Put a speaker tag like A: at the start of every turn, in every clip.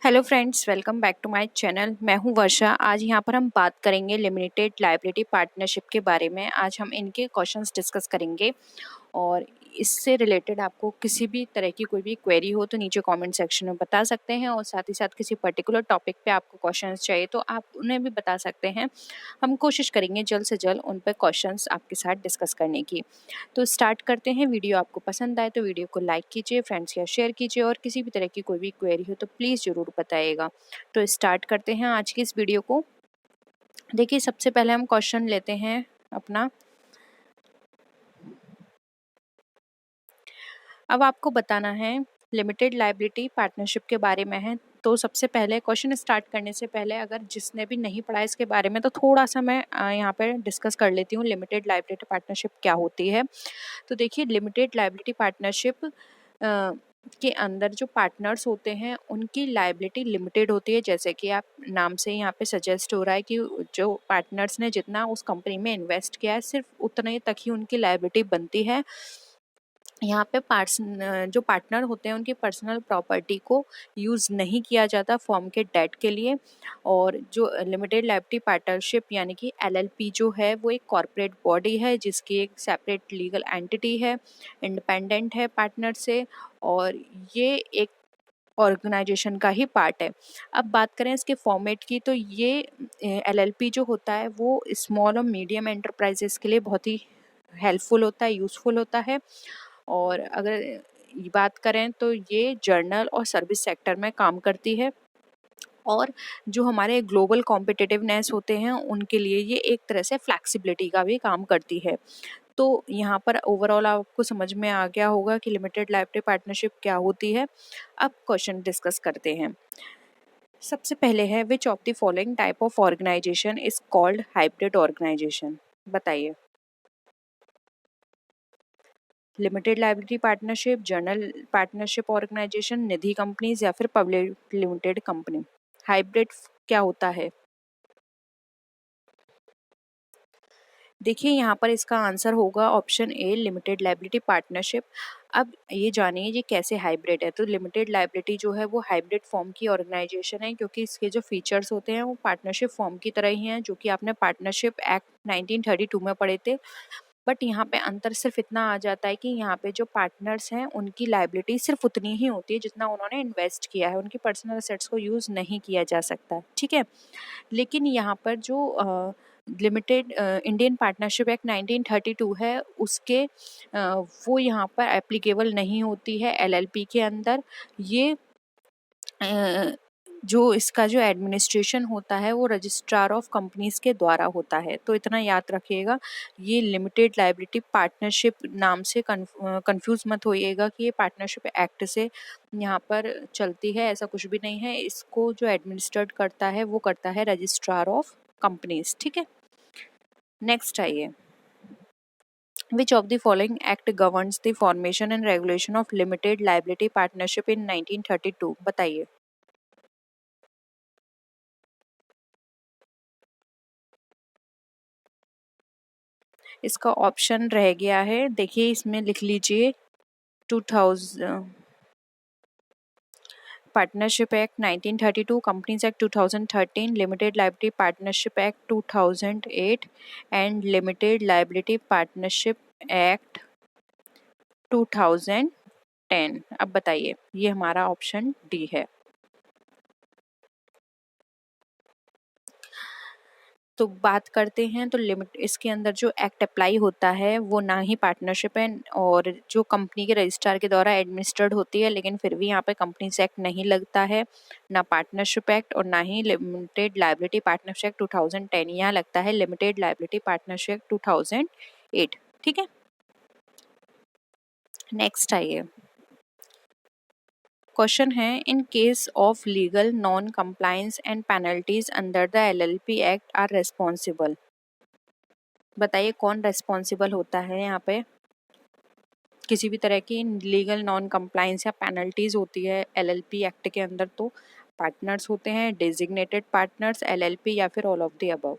A: Hello friends, welcome back to my channel. मैं हूं वर्षा। आज यहां पर हम बात करेंगे लिमिटेड लायबिलिटी पार्टनरशिप के बारे में। आज हम इनके क्वेश्चंस डिस्कस करेंगे और इससे रिलेटेड आपको किसी भी तरह की कोई भी क्वेरी हो तो नीचे कमेंट सेक्शन में बता सकते हैं, और साथ ही साथ किसी पर्टिकुलर टॉपिक पे आपको क्वेश्चंस चाहिए तो आप उन्हें भी बता सकते हैं। हम कोशिश करेंगे जल्द से जल्द उन पर क्वेश्चंस आपके साथ डिस्कस करने की। तो स्टार्ट करते हैं। वीडियो आपको पसंद आए तो वीडियो को लाइक कीजिए, फ्रेंड्स या शेयर कीजिए, और किसी भी तरह की कोई भी क्वेरी हो तो प्लीज़ ज़रूर बताइएगा। तो स्टार्ट करते हैं आज की इस वीडियो को। देखिए, सबसे पहले हम क्वेश्चन लेते हैं अपना। अब आपको बताना है लिमिटेड लायबिलिटी पार्टनरशिप के बारे में है। तो सबसे पहले क्वेश्चन स्टार्ट करने से पहले अगर जिसने भी नहीं पढ़ा इसके बारे में तो थोड़ा सा मैं यहाँ पे डिस्कस कर लेती हूँ लिमिटेड लायबिलिटी पार्टनरशिप क्या होती है। तो देखिए, लिमिटेड लायबिलिटी पार्टनरशिप के अंदर जो पार्टनर्स होते हैं उनकी लायबिलिटी लिमिटेड होती है। जैसे कि आप नाम से यहाँ पे सजेस्ट हो रहा है कि जो पार्टनर्स ने जितना उस कंपनी में इन्वेस्ट किया है सिर्फ उतने तक ही उनकी लायबिलिटी बनती है। यहाँ पे जो पार्टनर होते हैं उनकी पर्सनल प्रॉपर्टी को यूज़ नहीं किया जाता फर्म के डेट के लिए। और जो लिमिटेड लायबिलिटी पार्टनरशिप यानी कि एलएलपी जो है वो एक कॉरपोरेट बॉडी है जिसकी एक सेपरेट लीगल एंटिटी है, इंडिपेंडेंट है पार्टनर से, और ये एक ऑर्गेनाइजेशन का ही पार्ट है। अब बात करें इसके फॉर्मेट की तो ये एलएलपी जो होता है वो स्मॉल और मीडियम एंटरप्राइजेस के लिए बहुत ही हेल्पफुल होता है, यूज़फुल होता है। और अगर बात करें तो ये जर्नल और सर्विस सेक्टर में काम करती है। और जो हमारे ग्लोबल कॉम्पिटिटिवनेस होते हैं उनके लिए ये एक तरह से फ्लैक्सिबिलिटी का भी काम करती है। तो यहाँ पर ओवरऑल आपको समझ में आ गया होगा कि लिमिटेड लायबिलिटी पार्टनरशिप क्या होती है। अब क्वेश्चन डिस्कस करते हैं। सबसे पहले है, which of the following type of organization is called hybrid organization? बताइए। Limited liability partnership, general partnership organization, Nidhi companies, या फिर पब्लिक लिमिटेड कंपनी। हाइब्रिड क्या होता है? देखिए, यहाँ पर इसका आंसर होगा option A, limited liability partnership. अब ये जानिए ये कैसे हाइब्रिड है। तो लिमिटेड लायबिलिटी जो है वो हाइब्रिड फॉर्म की ऑर्गेनाइजेशन है क्योंकि इसके जो फीचर्स होते हैं वो पार्टनरशिप फॉर्म की तरह ही हैं, जो कि आपने पार्टनरशिप एक्ट 1932 में पढ़े थे। बट यहाँ पे अंतर सिर्फ इतना आ जाता है कि यहाँ पे जो पार्टनर्स हैं उनकी लायबिलिटी सिर्फ उतनी ही होती है जितना उन्होंने इन्वेस्ट किया है, उनकी पर्सनल एसेट्स को यूज़ नहीं किया जा सकता, ठीक है। लेकिन यहाँ पर जो लिमिटेड इंडियन पार्टनरशिप एक्ट 1932 है उसके वो यहाँ पर एप्लीकेबल नहीं होती है एलएलपी के अंदर। ये अ, जो इसका जो एडमिनिस्ट्रेशन होता है वो रजिस्ट्रार ऑफ कंपनीज के द्वारा होता है। तो इतना याद रखिएगा। ये लिमिटेड लायबिलिटी पार्टनरशिप नाम से कंफ्यूज मत होइएगा कि ये पार्टनरशिप एक्ट से यहाँ पर चलती है, ऐसा कुछ भी नहीं है। इसको जो एडमिनिस्ट्रेट करता है वो करता है रजिस्ट्रार ऑफ कंपनीज, ठीक है। नेक्स्ट आइए, which of the following act governs the formation and regulation of limited liability partnership in 1932? बताइए। इसका ऑप्शन रह गया है, देखिए इसमें लिख लीजिए 2000 partnership act 1932, companies act 2013, limited liability partnership act 2008 and limited liability partnership act 2010। अब बताइए, ये हमारा ऑप्शन डी है। तो बात करते हैं तो लिमिट इसके अंदर जो एक्ट अप्लाई होता है वो ना ही पार्टनरशिप है और जो कंपनी के रजिस्ट्रार के द्वारा एडमिनिस्टर्ड होती है, लेकिन फिर भी यहाँ पे कंपनीज एक्ट नहीं लगता है, ना पार्टनरशिप एक्ट और ना ही लिमिटेड लायबिलिटी पार्टनरशिप एक्ट 2010। यहाँ लगता है लिमिटेड लायबिलिटी पार्टनरशिप एक्ट 2008, ठीक है। नेक्स्ट आइए, क्वेश्चन है, in case of legal non compliance and penalties under the LLP act are responsible. बताइए कौन रेस्पॉन्सिबल होता है यहाँ पे। किसी भी तरह की लीगल नॉन कंप्लायंस या पेनल्टीज होती है एलएलपी एक्ट के अंदर तो पार्टनर्स होते हैं, डेजिग्नेटेड पार्टनर्स, एलएलपी, या फिर ऑल ऑफ द अबव।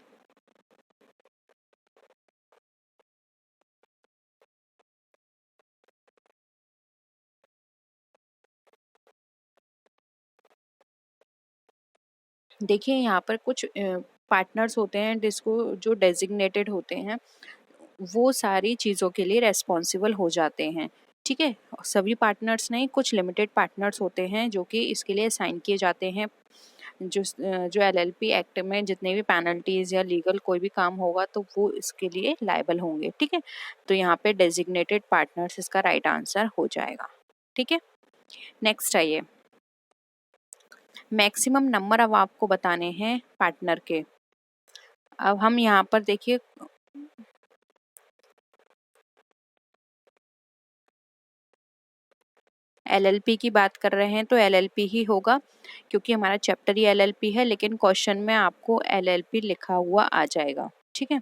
A: देखिए यहाँ पर कुछ पार्टनर्स होते हैं जिसको जो डेजिग्नेटेड होते हैं वो सारी चीज़ों के लिए रेस्पॉन्सिबल हो जाते हैं। ठीक है, सभी पार्टनर्स नहीं, कुछ लिमिटेड पार्टनर्स होते हैं जो कि इसके लिए साइन किए जाते हैं। जो एलएलपी एक्ट में जितने भी पेनल्टीज या लीगल कोई भी काम होगा तो वो इसके लिए लायबल होंगे। ठीक है, तो यहाँ पे डेजिग्नेटेड पार्टनर्स इसका राइट आंसर हो जाएगा। ठीक है, नेक्स्ट आइए, मैक्सिमम नंबर अब आपको बताने हैं पार्टनर के। अब हम यहाँ पर देखिए एलएलपी की बात कर रहे हैं तो एलएलपी ही होगा क्योंकि हमारा चैप्टर ही एलएलपी है, लेकिन क्वेश्चन में आपको एलएलपी लिखा हुआ आ जाएगा। ठीक है,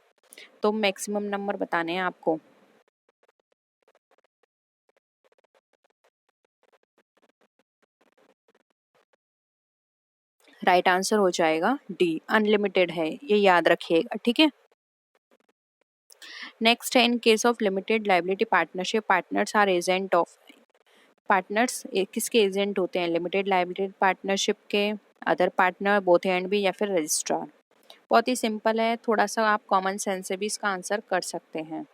A: तो मैक्सिमम नंबर बताने हैं आपको। राइट आंसर हो जाएगा डी, अनलिमिटेड है, ये याद रखिएगा। ठीक है, नेक्स्ट है, in case of limited liability partnership partners are agent of. Partners किसके एजेंट होते हैं? लिमिटेड लाइबिलिटी पार्टनरशिप के, other partner, both and B, या फिर रजिस्ट्रार। बहुत ही सिंपल है, थोड़ा सा आप कॉमन सेंस से भी इसका आंसर कर सकते हैं।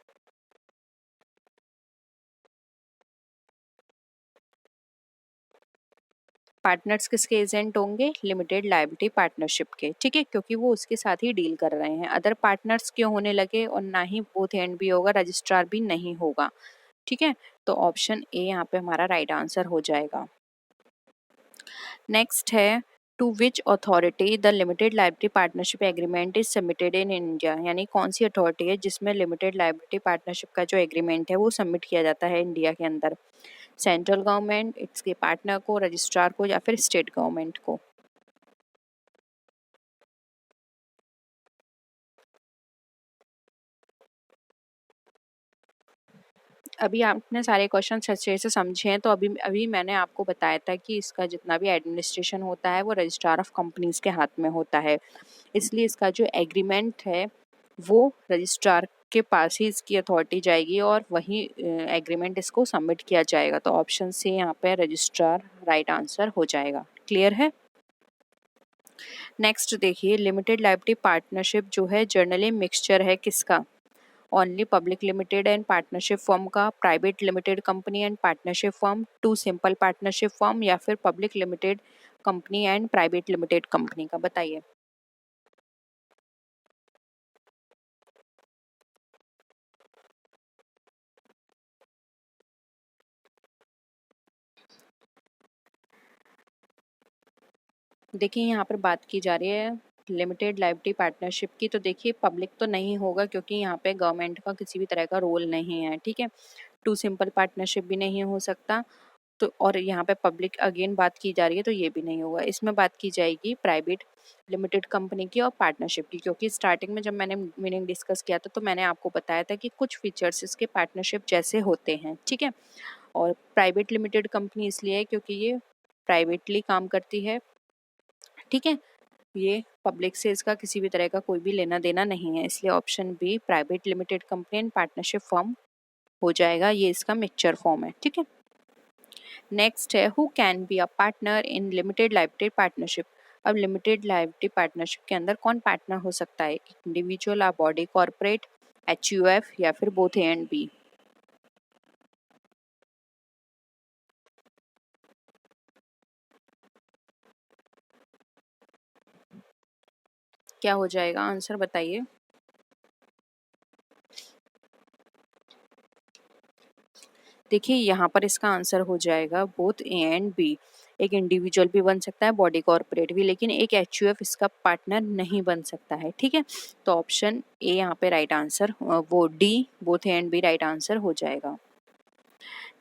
A: पार्टनर्स किसके एजेंट होंगे? लिमिटेड लायबिलिटी पार्टनरशिप के। ठीक है, क्योंकि वो उसके साथ ही डील कर रहे हैं। अदर पार्टनर्स क्यों होने लगे? और ना ही बोथ एंड भी होगा, रजिस्ट्रार भी नहीं होगा। ठीक है, तो ऑप्शन ए यहाँ पे हमारा राइट आंसर हो जाएगा। नेक्स्ट है, to which authority the limited liability partnership agreement is submitted in India. यानी कौन सी अथॉरिटी है जिसमें लिमिटेड लायबिलिटी पार्टनरशिप का जो एग्रीमेंट है वो सबमिट किया जाता है इंडिया के अंदर? सेंट्रल गवर्नमेंट, इसके पार्टनर को, रजिस्ट्रार को, या फिर स्टेट गवर्नमेंट को? अभी आपने सारे क्वेश्चन अच्छे से समझे हैं, तो अभी अभी मैंने आपको बताया था कि इसका जितना भी एडमिनिस्ट्रेशन होता है वो रजिस्ट्रार ऑफ कंपनीज के हाथ में होता है, इसलिए इसका जो एग्रीमेंट है वो रजिस्ट्रार के पास ही इसकी अथॉरिटी जाएगी और वही एग्रीमेंट इसको सबमिट किया जाएगा। तो ऑप्शन सी यहाँ पे रजिस्ट्रार राइट आंसर हो जाएगा। क्लियर है? नेक्स्ट देखिए, लिमिटेड लायबिलिटी पार्टनरशिप जो है जनरली मिक्सचर है किसका? Only public limited and partnership firm का, private limited company and partnership firm, two simple partnership firm, या फिर public limited company and private limited company का? बताइए। देखिए यहाँ पर बात की जा रही है लिमिटेड लायबिलिटी पार्टनरशिप की, तो देखिए पब्लिक तो नहीं होगा क्योंकि यहाँ पे गवर्नमेंट का किसी भी तरह का रोल नहीं है। ठीक है, टू सिंपल पार्टनरशिप भी नहीं हो सकता, तो और यहाँ पे पब्लिक अगेन बात की जा रही है तो ये भी नहीं होगा। इसमें बात की जाएगी प्राइवेट लिमिटेड कंपनी की और पार्टनरशिप की, क्योंकि स्टार्टिंग में जब मैंने मीनिंग डिस्कस किया था तो मैंने आपको बताया था कि कुछ फीचर्स इसके पार्टनरशिप जैसे होते हैं। ठीक है, और प्राइवेट लिमिटेड कंपनी इसलिए है क्योंकि ये प्राइवेटली काम करती है। ठीक है, ये पब्लिक से इसका किसी भी तरह का कोई भी लेना देना नहीं है, इसलिए option B private limited company and partnership firm हो जाएगा। ये इसका मिक्सचर फॉर्म है। ठीक है, नेक्स्ट है, who can be a partner in limited liability partnership. अब लिमिटेड लायबिलिटी पार्टनरशिप के अंदर कौन पार्टनर हो सकता है? इंडिविजुअल, आ बॉडी कॉर्पोरेट, एचयूएफ, या फिर बोथ ए एंड बी? क्या हो जाएगा आंसर, बताइए। देखिए यहाँ पर इसका आंसर हो जाएगा बोथ ए एंड बी। एक इंडिविजुअल भी बन सकता है, बॉडी कॉर्पोरेट भी, लेकिन एक एचयूएफ इसका पार्टनर नहीं बन सकता है। ठीक है, तो ऑप्शन ए यहाँ पे राइट आंसर, वो D both A and B right answer हो जाएगा।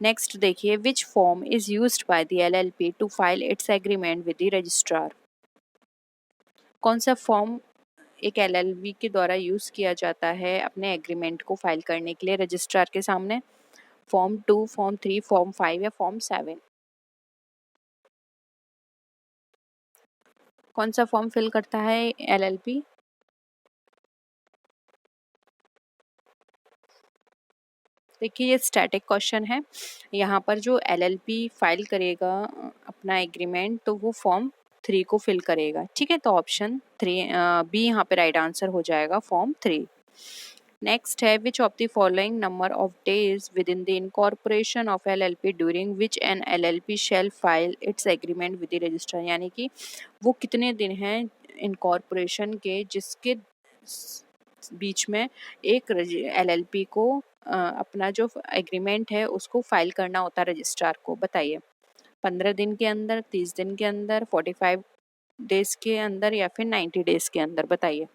A: नेक्स्ट देखिए, which form is used by the LLP to file its agreement with the registrar. कौन सा फॉर्म एक एलएलपी के द्वारा यूज किया जाता है अपने एग्रीमेंट को फाइल करने के लिए रजिस्ट्रार के सामने? फॉर्म 2, फॉर्म 3, फॉर्म 5, या फॉर्म 7? कौन सा फॉर्म फिल करता है एलएलपी? देखिए ये स्टैटिक क्वेश्चन है, यहाँ पर जो एलएलपी फाइल करेगा अपना एग्रीमेंट तो वो फॉर्म 3 को फिल करेगा। ठीक है, तो ऑप्शन 3 बी यहाँ पे राइट आंसर हो जाएगा, फॉर्म 3। नेक्स्ट है which of the following number of days within the incorporation of LLP during which an LLP shall file its agreement with the registrar, यानी कि वो कितने दिन हैं इनकॉर्पोरेशन के जिसके बीच में एक LLP को अपना जो एग्रीमेंट है उसको फाइल करना होता है रजिस्ट्रार को। बताइए, 15 दिन के अंदर, 30 दिन के अंदर, 45 डेज के अंदर या फिर 90 डेज के अंदर? बताइए।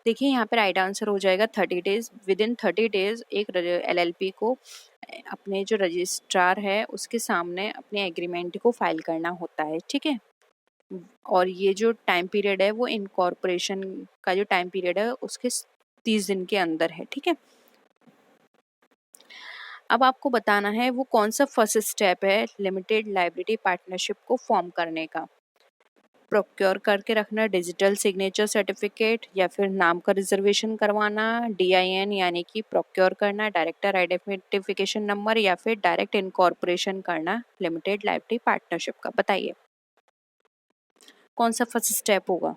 A: देखिए यहाँ पे राइट आंसर हो जाएगा 30 डेज। विद इन 30 डेज एक LLP को अपने जो रजिस्ट्रार है उसके सामने अपने एग्रीमेंट को फाइल करना होता है। ठीक है, और ये जो टाइम पीरियड है वो इनकॉर्पोरेशन का जो टाइम पीरियड है उसके 30 दिन के अंदर है। ठीक है, अब आपको बताना है वो कौन सा फर्स्ट स्टेप है लिमिटेड लायबिलिटी पार्टनरशिप को फॉर्म करने का। प्रोक्योर करके रखना डिजिटल सिग्नेचर सर्टिफिकेट, या फिर नाम का रिजर्वेशन करवाना, DIN यानी कि प्रोक्योर करना, डायरेक्टर आइडेंटिफिकेशन नंबर, या फिर डायरेक्ट इनकॉर्पोरेशन करना लिमिटेड लायबिलिटी पार्टनरशिप का। बताइए कौन सा फर्स्ट स्टेप होगा?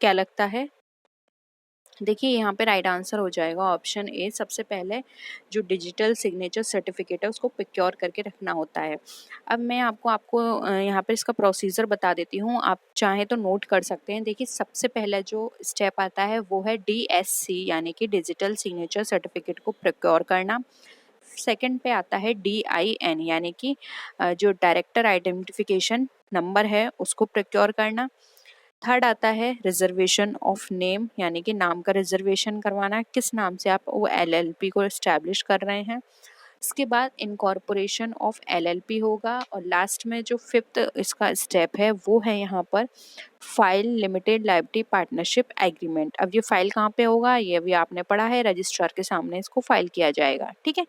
A: क्या लगता है? देखिए यहाँ पे राइट आंसर हो जाएगा ऑप्शन ए। सबसे पहले जो डिजिटल सिग्नेचर सर्टिफिकेट है उसको प्रोक्योर करके रखना होता है। अब मैं आपको यहाँ पर इसका प्रोसीजर बता देती हूँ, आप चाहें तो नोट कर सकते हैं। देखिए सबसे पहला जो स्टेप आता है वो है DSC यानी कि डिजिटल सिग्नेचर सर्टिफिकेट को प्रोक्योर करना। सेकंड पे आता है DIN यानी कि जो डायरेक्टर आइडेंटिफिकेशन नंबर है उसको प्रोक्योर करना। थर्ड आता है रिजर्वेशन ऑफ नेम यानी कि नाम का रिजर्वेशन करवाना, किस नाम से आप वो LLP को इस्टेब्लिश कर रहे हैं। इसके बाद इनकॉर्पोरेशन ऑफ LLP होगा, और लास्ट में जो फिफ्थ इसका स्टेप है वो है यहाँ पर file limited liability partnership agreement. अब ये फाइल कहाँ पे होगा ये भी आपने पढ़ा है, रजिस्ट्रार के सामने इसको फाइल किया जाएगा। ठीक है,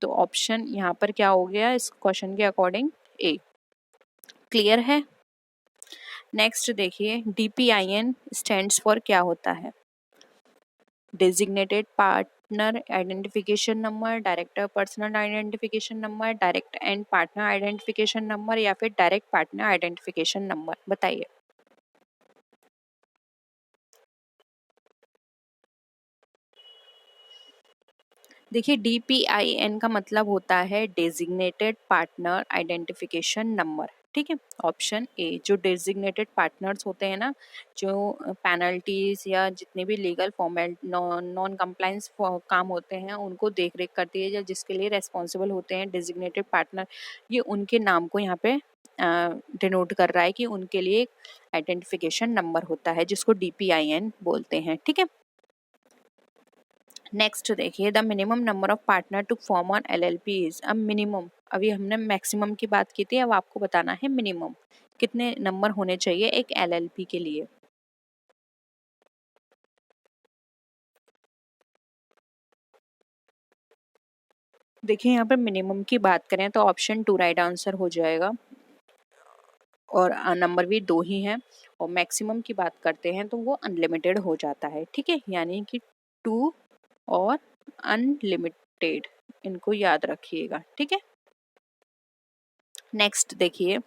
A: तो ऑप्शन यहाँ पर क्या हो गया इस क्वेश्चन के अकॉर्डिंग? ए। क्लियर है? नेक्स्ट देखिए DPIN स्टैंड्स फॉर क्या होता है? Designated partner identification number, director personnel identification number, direct and partner identification number, या फिर डायरेक्ट पार्टनर आइडेंटिफिकेशन नंबर? बताइए। देखिए DPIN का मतलब होता है डेजिग्नेटेड पार्टनर आइडेंटिफिकेशन नंबर। ठीक है, ऑप्शन ए। जो डेजिग्नेटेड पार्टनर्स होते हैं ना, जो पेनल्टीज या जितने भी लीगल फॉर्मेट नॉन कंप्लायंस काम होते हैं उनको देख रेख करती है, या जिसके लिए रेस्पॉन्सिबल होते हैं डेजिग्नेटेड पार्टनर, ये उनके नाम को यहाँ पे डिनोट कर रहा है कि उनके लिए आइडेंटिफिकेशन नंबर होता है जिसको DPIN बोलते हैं। ठीक है, नेक्स्ट देखिए the minimum number of partner to form on LLP is. अब मिनिमम, अभी हमने मैक्सिमम की बात की थी, अब आपको बताना है मिनिमम कितने नंबर होने चाहिए एक LLP के लिए। देखिए यहाँ पर मिनिमम की बात करें तो ऑप्शन 2 राइट आंसर हो जाएगा, और नंबर भी 2 ही हैं। और मैक्सिमम की बात करते हैं तो वो अनलिमिटेड हो जाता है। ठीक है, यानी कि 2 और अनलिमिटेड, इनको याद रखिएगा। ठीक है, नेक्स्ट देखिए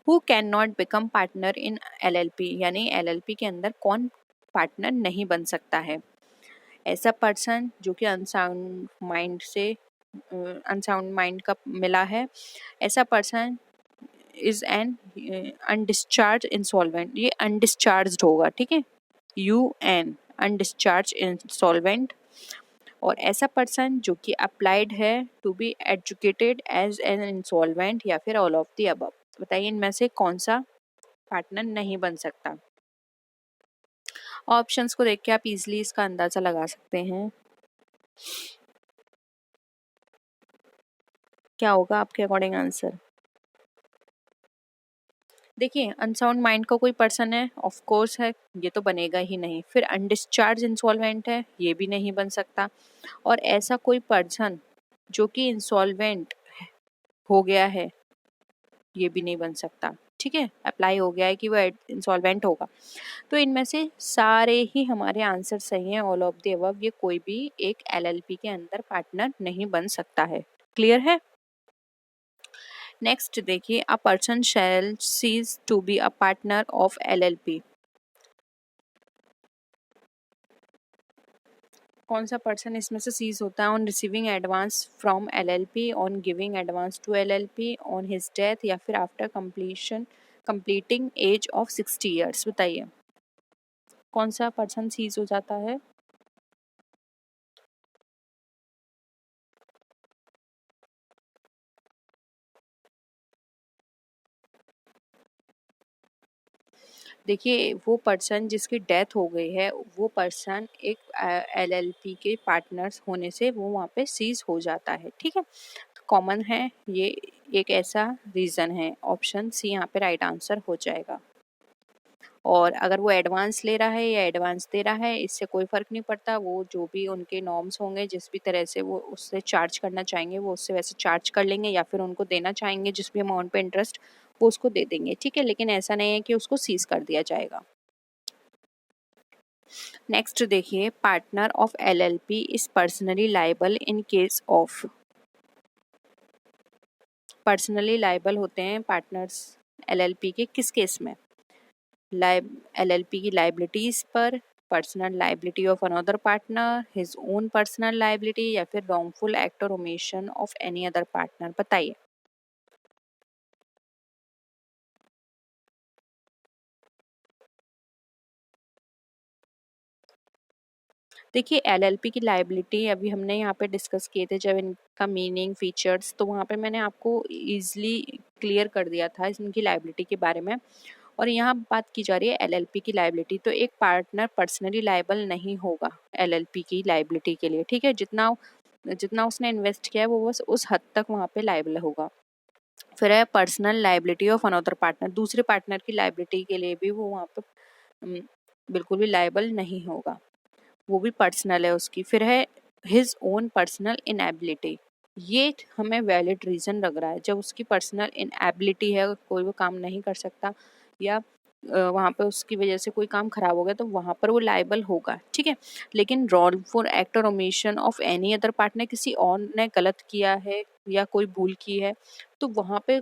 A: who can not become partner in LLP, यानी LLP के अंदर कौन पार्टनर नहीं बन सकता है? ऐसा पर्सन जो कि अनसाउंड माइंड का मिला है, ऐसा person is an undischarged insolvent, ये अनडिस्चार्ज होगा। ठीक है, UN अनडिस्चार्ज इंसॉल्वेंट, और ऐसा पर्सन जो कि अप्लाइड है to be educated as an insolvent, या फिर ऑल ऑफ द अबव। बताइए इनमें से कौन सा पार्टनर नहीं बन सकता? ऑप्शंस को देख के आप इजीली इसका अंदाजा लगा सकते हैं। क्या होगा आपके अकॉर्डिंग आंसर? देखिए अनसाउंड माइंड का कोई पर्सन है, ऑफ कोर्स है, ये तो बनेगा ही नहीं। फिर अनडिस्चार्ज इंसॉल्वेंट है, ये भी नहीं बन सकता। और ऐसा कोई पर्सन जो कि इंसॉल्वेंट हो गया है, ये भी नहीं बन सकता। ठीक है, अप्लाई हो गया है कि वो इंसॉल्वेंट होगा। तो इनमें से सारे ही हमारे आंसर सही हैं, ऑल ऑफ द अबव। ये कोई भी एक एलएलपी के अंदर पार्टनर नहीं बन सकता है। क्लियर है? नेक्स्ट देखिए, a person shall cease to be a partner of LLP. कौन सा पर्सन इसमें से सीज होता है? On receiving advance from LLP, on giving advance to LLP, on his death, या फिर after completing age of 60 years. बताइए कौन सा पर्सन सीज हो जाता है? देखिए, वो पर्सन जिसकी डेथ हो गई है, वो पर्सन एक एलएलपी के पार्टनर्स होने से वो वहाँ पे सीज हो जाता है। ठीक है, कॉमन है ये, एक ऐसा रीज़न है। ऑप्शन सी यहाँ पे राइट आंसर हो जाएगा। और अगर वो एडवांस ले रहा है या एडवांस दे रहा है, इससे कोई फ़र्क नहीं पड़ता। वो जो भी उनके नॉर्म्स होंगे, जिस भी तरह से वो उससे चार्ज करना चाहेंगे, वो उससे वैसे चार्ज कर लेंगे, या फिर उनको देना चाहेंगे जिस भी अमाउंट पे इंटरेस्ट, वो उसको दे देंगे। ठीक है, लेकिन ऐसा नहीं है कि उसको सीज कर दिया जाएगा। नेक्स्ट देखिए, partner of LLP is personally liable in case of. Personally liable होते हैं पार्टनर्स एलएलपी के किस केस में? एलएलपी की लाइबिलिटीज पर, personal liability of another partner, his own personal liability, या फिर रॉन्गफुल एक्ट और omission of any other partner. बताइए। देखिए, एलएलपी की लाइबिलिटी अभी हमने यहाँ पे डिस्कस किए थे जब इनका मीनिंग, फीचर्स, तो वहाँ पे मैंने आपको इजीली क्लियर कर दिया था इनकी लाइबिलिटी के बारे में। और यहाँ बात की जा रही है एलएलपी की लाइबिलिटी। तो एक पार्टनर पर्सनली लायबल नहीं होगा एलएलपी की लाइबिलिटी के लिए। ठीक है, जितना जितना उसने इन्वेस्ट किया है वो बस उस हद तक वहाँ पे लायबल होगा। फिर है personal liability of another partner. दूसरे पार्टनर की लाइबिलिटी के लिए भी वो वहाँ पे बिल्कुल भी लायबल नहीं होगा, वो भी पर्सनल है उसकी। फिर है हिज ओन पर्सनल इनएबिलिटी। ये हमें वैलिड रीज़न लग रहा है। जब उसकी पर्सनल इनएबिलिटी है, कोई वो काम नहीं कर सकता, या वहाँ पे उसकी वजह से कोई काम खराब हो गया, तो वहाँ पर वो लायबल होगा। ठीक है, लेकिन रॉन्गफुल एक्ट और omission of any other partner, किसी और ने गलत किया है या कोई भूल की है, तो वहाँ पे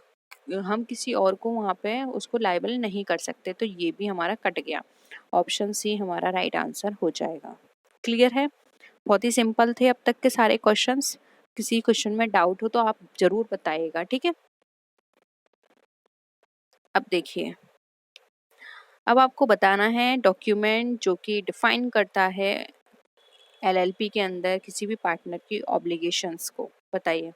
A: हम किसी और को वहाँ पे उसको लायबल नहीं कर सकते। तो ये भी हमारा कट गया। ऑप्शन सी हमारा राइट आंसर हो जाएगा। क्लियर है? बहुत ही सिंपल थे अब तक के सारे क्वेश्चंस। किसी क्वेश्चन में डाउट हो तो आप जरूर बताइएगा। ठीक है, अब देखिए, अब आपको बताना है डॉक्यूमेंट जो कि डिफाइन करता है एलएलपी के अंदर किसी भी पार्टनर की ऑब्लिगेशंस को। बताइए।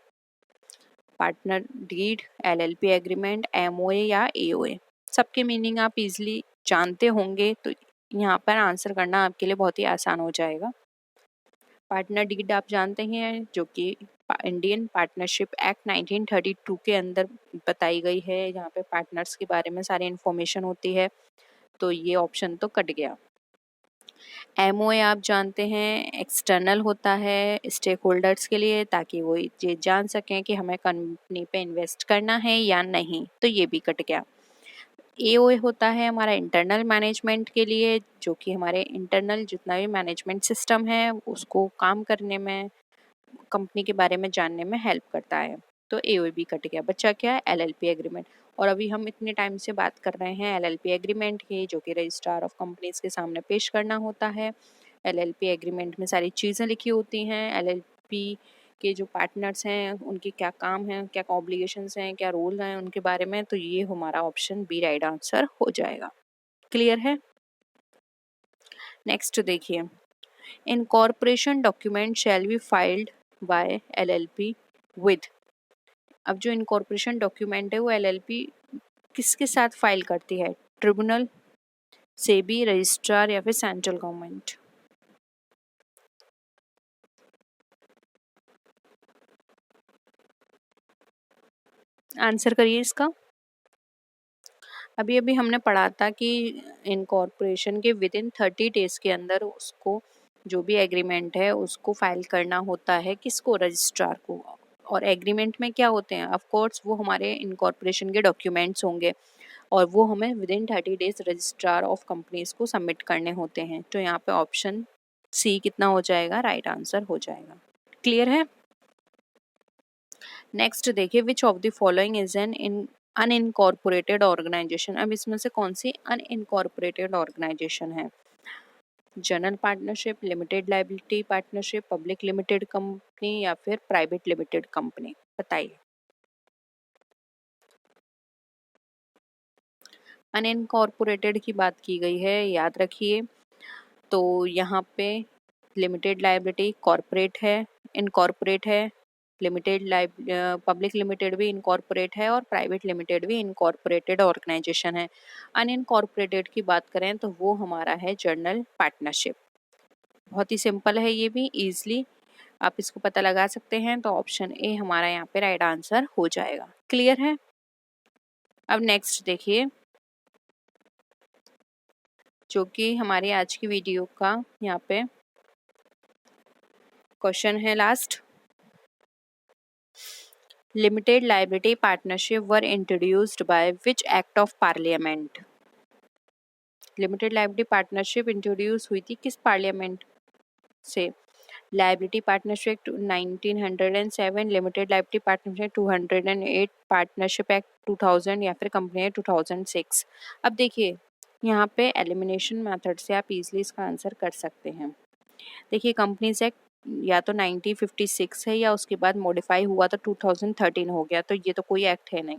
A: Partner deed, LLP agreement, MOA या एओए। सबके मीनिंग आप इजीली जानते होंगे, तो यहाँ पर आंसर करना आपके लिए बहुत ही आसान हो जाएगा। पार्टनर डीड आप जानते हैं, जो कि इंडियन पार्टनरशिप एक्ट 1932 के अंदर बताई गई है। यहाँ पे पार्टनर्स के बारे में सारी इन्फॉर्मेशन होती है, तो ये ऑप्शन तो कट गया। एमओए आप जानते हैं, एक्सटर्नल होता है स्टेक होल्डर्स के लिए, ताकि वो ये जान सकें कि हमें कंपनी पे इन्वेस्ट करना है या नहीं, तो ये भी कट गया। एओए होता है हमारा इंटरनल मैनेजमेंट के लिए, जो कि हमारे इंटरनल जितना भी मैनेजमेंट सिस्टम है उसको काम करने में, कंपनी के बारे में जानने में हेल्प करता है। तो एओए भी कट गया। बच्चा क्या है? LLP agreement. और अभी हम इतने टाइम से बात कर रहे हैं एलएलपी एग्रीमेंट की, जो कि रजिस्ट्रार ऑफ कंपनीज के सामने पेश करना होता है। एलएलपी एग्रीमेंट में सारी चीज़ें लिखी होती हैं। एलएलपी के जो पार्टनर्स हैं उनके क्या काम हैं, क्या ऑब्लिगेशंस हैं, क्या रोल हैं उनके बारे में। तो ये हमारा ऑप्शन बी राइट आंसर हो जाएगा। क्लियर है? नेक्स्ट देखिए, incorporation document shall be filed by LLP with. अब जो इनकॉर्पोरेशन डॉक्यूमेंट है वो एलएलपी किसके साथ फाइल करती है? ट्रिब्यूनल, सेबी, रजिस्ट्रार, या फिर सेंट्रल गवर्नमेंट। आंसर करिए इसका। अभी अभी हमने पढ़ा था कि इनकॉर्पोरेशन के विद इन 30 डेज के अंदर उसको जो भी एग्रीमेंट है उसको फाइल करना होता है। किसको? रजिस्ट्रार को। और एग्रीमेंट में क्या होते हैं, ऑफ कोर्स वो हमारे इनकॉर्पोरेशन के डॉक्यूमेंट्स होंगे और वो हमें with in 30 days registrar of companies को सबमिट करने होते हैं। तो यहाँ पे ऑप्शन सी कितना हो जाएगा, राइट आंसर हो जाएगा। क्लियर है। नेक्स्ट देखिए, which of the following is an unincorporated organisation. अब इसमें से कौन सी अनइनकॉर्पोरेटेड ऑर्गेनाइजेशन है, general partnership, limited liability partnership, public limited company या फिर प्राइवेट लिमिटेड कंपनी, बताइए। अनइनकॉर्पोरेटेड की बात की गई है, याद रखिए। तो यहाँ पे लिमिटेड लाइबिलिटी कॉर्पोरेट है, इनकॉर्पोरेट है, पब्लिक लिमिटेड भी इनकॉर्पोरेट है और प्राइवेट लिमिटेड भी इनकॉर्पोरेटेड ऑर्गेनाइजेशन है। अनइनकॉर्पोरेटेड की बात करें तो वो हमारा है जनरल पार्टनरशिप। बहुत ही सिंपल है, ये भी इजीली आप इसको पता लगा सकते हैं। तो ऑप्शन ए हमारा यहाँ पे राइट आंसर हो जाएगा। क्लियर है। अब नेक्स्ट देखिए, जो कि हमारी आज की वीडियो का यहाँ पे क्वेश्चन है last. Limited liability partnership were introduced by which act of parliament. Limited liability partnership introduce हुई थी किस पार्लियामेंट से। Liability partnership act 1907, limited liability partnership 208, partnership act 2000 या फिर कंपनी एक्ट 2006। अब देखिए यहाँ पे एलिमिनेशन मेथड से आप इजीली इसका आंसर कर सकते हैं। देखिए कंपनीज एक्ट या तो 1956 है या उसके बाद मॉडिफाई हुआ तो 2013 हो गया, तो ये तो कोई एक्ट है नहीं।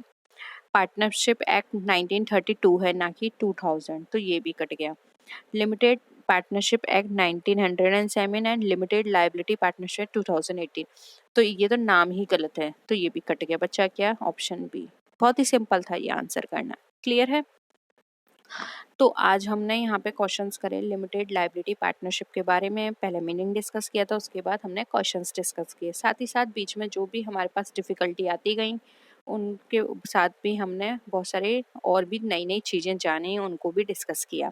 A: पार्टनरशिप एक्ट 1932 है ना कि 2000, तो ये भी कट गया। Limited partnership act 1907 and limited liability partnership 2018, तो ये तो नाम ही गलत है, तो ये भी कट गया। बच्चा क्या, ऑप्शन बी। बहुत ही सिंपल था ये आंसर करना। क्लियर है। तो आज हमने यहाँ पे क्वेश्चंस करे लिमिटेड लाइबिलिटी पार्टनरशिप के बारे में। पहले मीनिंग डिस्कस किया था, उसके बाद हमने क्वेश्चंस डिस्कस किए। साथ ही साथ बीच में जो भी हमारे पास डिफ़िकल्टी आती गई उनके साथ भी हमने बहुत सारे और भी नई नई चीज़ें जानी, उनको भी डिस्कस किया।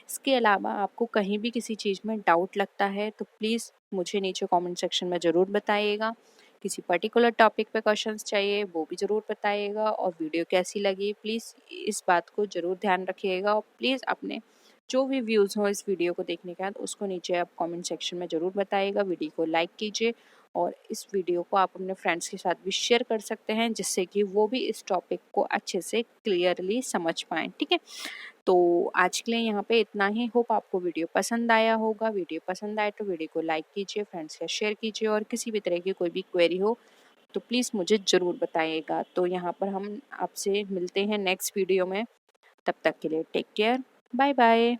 A: इसके अलावा आपको कहीं भी किसी चीज़ में डाउट लगता है तो प्लीज़ मुझे नीचे कमेंट सेक्शन में ज़रूर बताइएगा। किसी पर्टिकुलर टॉपिक पे क्वेश्चंस चाहिए वो भी ज़रूर बताइएगा। और वीडियो कैसी लगी प्लीज़ इस बात को ज़रूर ध्यान रखिएगा। और प्लीज़ अपने जो भी व्यूज़ हों इस वीडियो को देखने के बाद उसको नीचे आप कमेंट सेक्शन में ज़रूर बताइएगा। वीडियो को लाइक कीजिए और इस वीडियो को आप अपने फ्रेंड्स के साथ भी शेयर कर सकते हैं, जिससे कि वो भी इस टॉपिक को अच्छे से क्लियरली समझ पाएँ। ठीक है, तो आज के लिए यहाँ पे इतना ही। होप आपको वीडियो पसंद आया होगा। वीडियो पसंद आए तो वीडियो को लाइक कीजिए, फ्रेंड्स के शेयर कीजिए और किसी भी तरह की कोई भी क्वेरी हो तो प्लीज़ मुझे ज़रूर बताइएगा। तो यहाँ पर हम आपसे मिलते हैं नेक्स्ट वीडियो में। तब तक के लिए टेक केयर, बाय बाय।